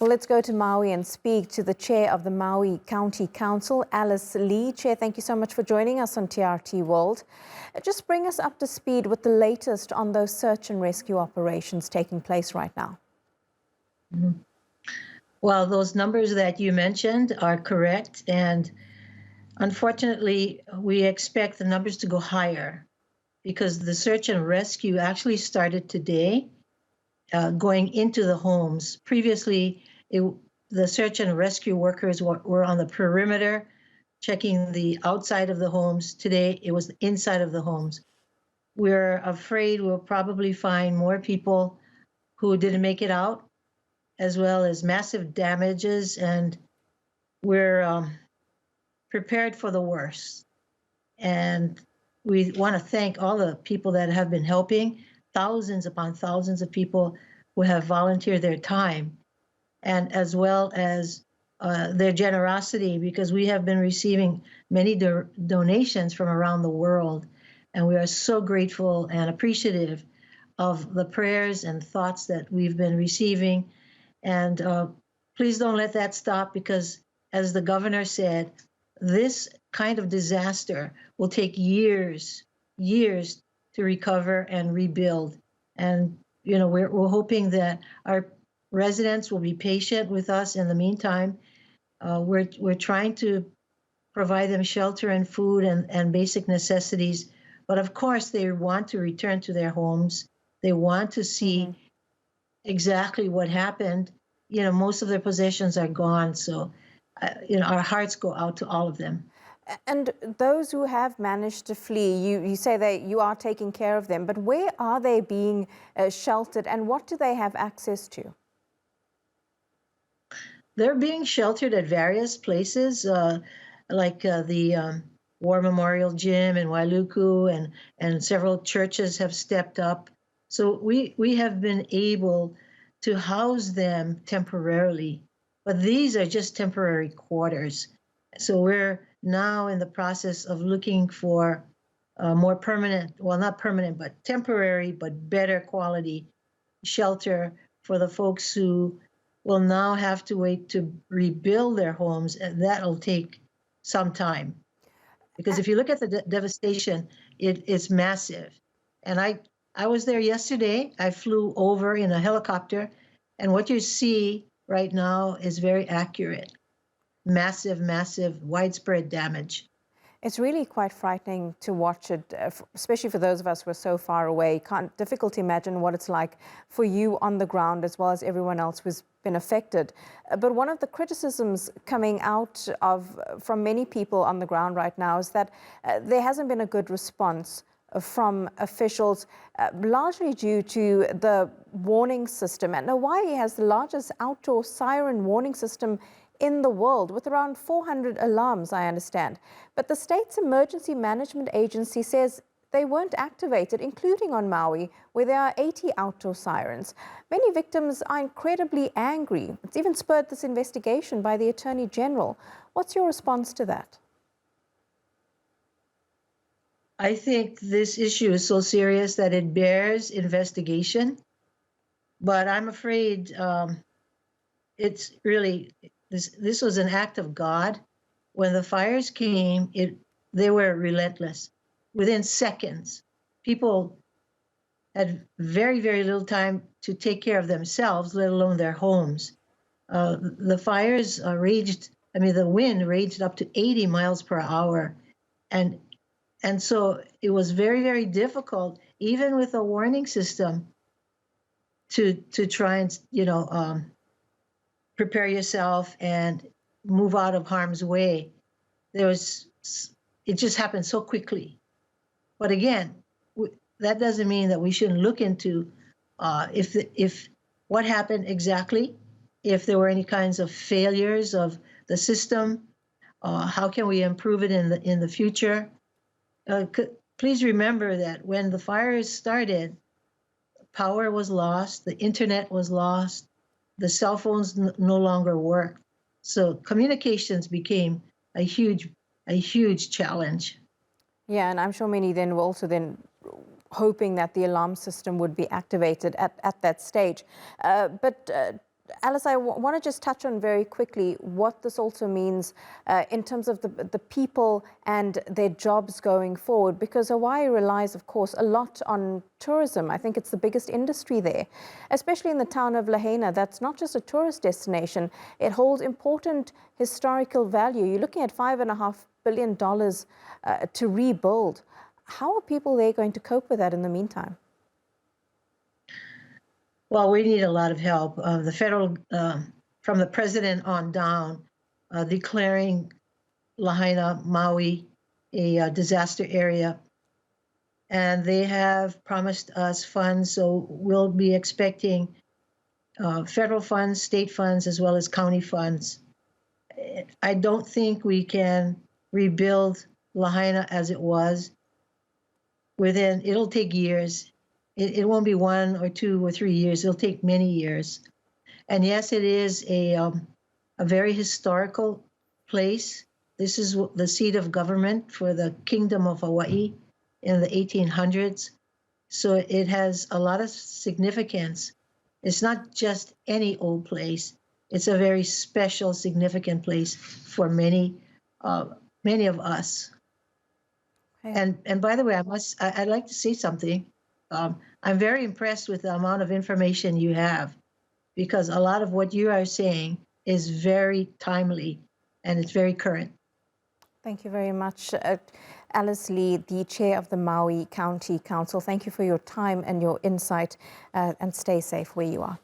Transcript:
Well, let's go to Maui and speak to the chair of the Maui County Council, Alice Leach. Chair, thank you so much for joining us on TRT World. Just bring us up to speed with the latest on those search and rescue operations taking place right now. Well, those numbers that you mentioned are correct, and unfortunately, we expect the numbers to go higher because the search and rescue actually started today, going into the homes. Previously, the search and rescue workers were on the perimeter, checking the outside of the homes. Today, it was the inside of the homes. We're afraid we'll probably find more people who didn't make it out, as well as massive damages, and we're prepared for the worst. And we want to thank all the people that have been helping, thousands upon thousands of people who have volunteered their time, and as well as their generosity, because we have been receiving many donations from around the world, and we are so grateful and appreciative of the prayers and thoughts that we've been receiving. And please don't let that stop, because as the governor said, this kind of disaster will take years to recover and rebuild. And we're hoping that our residents will be patient with us in the meantime. We're trying to provide them shelter and food and basic necessities, but of course they want to return to their homes. They want to see exactly what happened. Most of their possessions are gone, so our hearts go out to all of them. And those who have managed to flee, you say that you are taking care of them, but where are they being sheltered, and what do they have access to? They're being sheltered at various places, like the War Memorial Gym in Wailuku, and several churches have stepped up. So we have been able to house them temporarily, but these are just temporary quarters. So we're now in the process of looking for more permanent, well, not permanent, but temporary, but better quality shelter for the folks who will now have to wait to rebuild their homes, and that'll take some time. Because if you look at the devastation, it's massive. And I was there yesterday. I flew over in a helicopter, and what you see right now is very accurate. Massive, widespread damage. It's really quite frightening to watch it, especially for those of us who are so far away. Difficult to imagine what it's like for you on the ground, as well as everyone else who's been affected. But one of the criticisms coming out from many people on the ground right now is that there hasn't been a good response from officials, largely due to the warning system. And Hawaii has the largest outdoor siren warning system in the world, with around 400 alarms, I understand. But the state's emergency management agency says they weren't activated, including on Maui, where there are 80 outdoor sirens. Many victims are incredibly angry. It's even spurred this investigation by the Attorney General. What's your response to that? I think this issue is so serious that it bears investigation, but I'm afraid it's really, this was an act of God. When the fires came, they were relentless. Within seconds, people had very little time to take care of themselves, let alone their homes. The fires the wind raged up to 80 miles per hour. And so it was very difficult, even with a warning system, to try and, prepare yourself and move out of harm's way. It just happened so quickly. But again, that doesn't mean that we shouldn't look into if what happened exactly, if there were any kinds of failures of the system, how can we improve it in the future? Please remember that when the fires started, power was lost, the internet was lost, the cell phones no longer worked. So communications became a huge challenge. Yeah, and I'm sure many then were also hoping that the alarm system would be activated at that stage. But Alice, I want to just touch on very quickly what this also means in terms of the people and their jobs going forward, because Hawaii relies, of course, a lot on tourism. I think it's the biggest industry there, especially in the town of Lahaina. That's not just a tourist destination. It holds important historical value. You're looking at $5.5 billion to rebuild. How are people there going to cope with that in the meantime? Well, we need a lot of help. The federal, from the president on down, declaring Lahaina, Maui, a disaster area. And they have promised us funds, so we'll be expecting federal funds, state funds, as well as county funds. I don't think we can rebuild Lahaina as it was. It'll take years. It won't be 1 or 2 or 3 years. It'll take many years. And yes, it is a very historical place. This is the seat of government for the Kingdom of Hawaii in the 1800s. So it has a lot of significance. It's not just any old place. It's a very special, significant place for many of us. Okay. And by the way, I'd like to say something. I'm very impressed with the amount of information you have, because a lot of what you are saying is very timely and it's very current. Thank you very much. Alice Lee, the chair of the Maui County Council, thank you for your time and your insight, and stay safe where you are.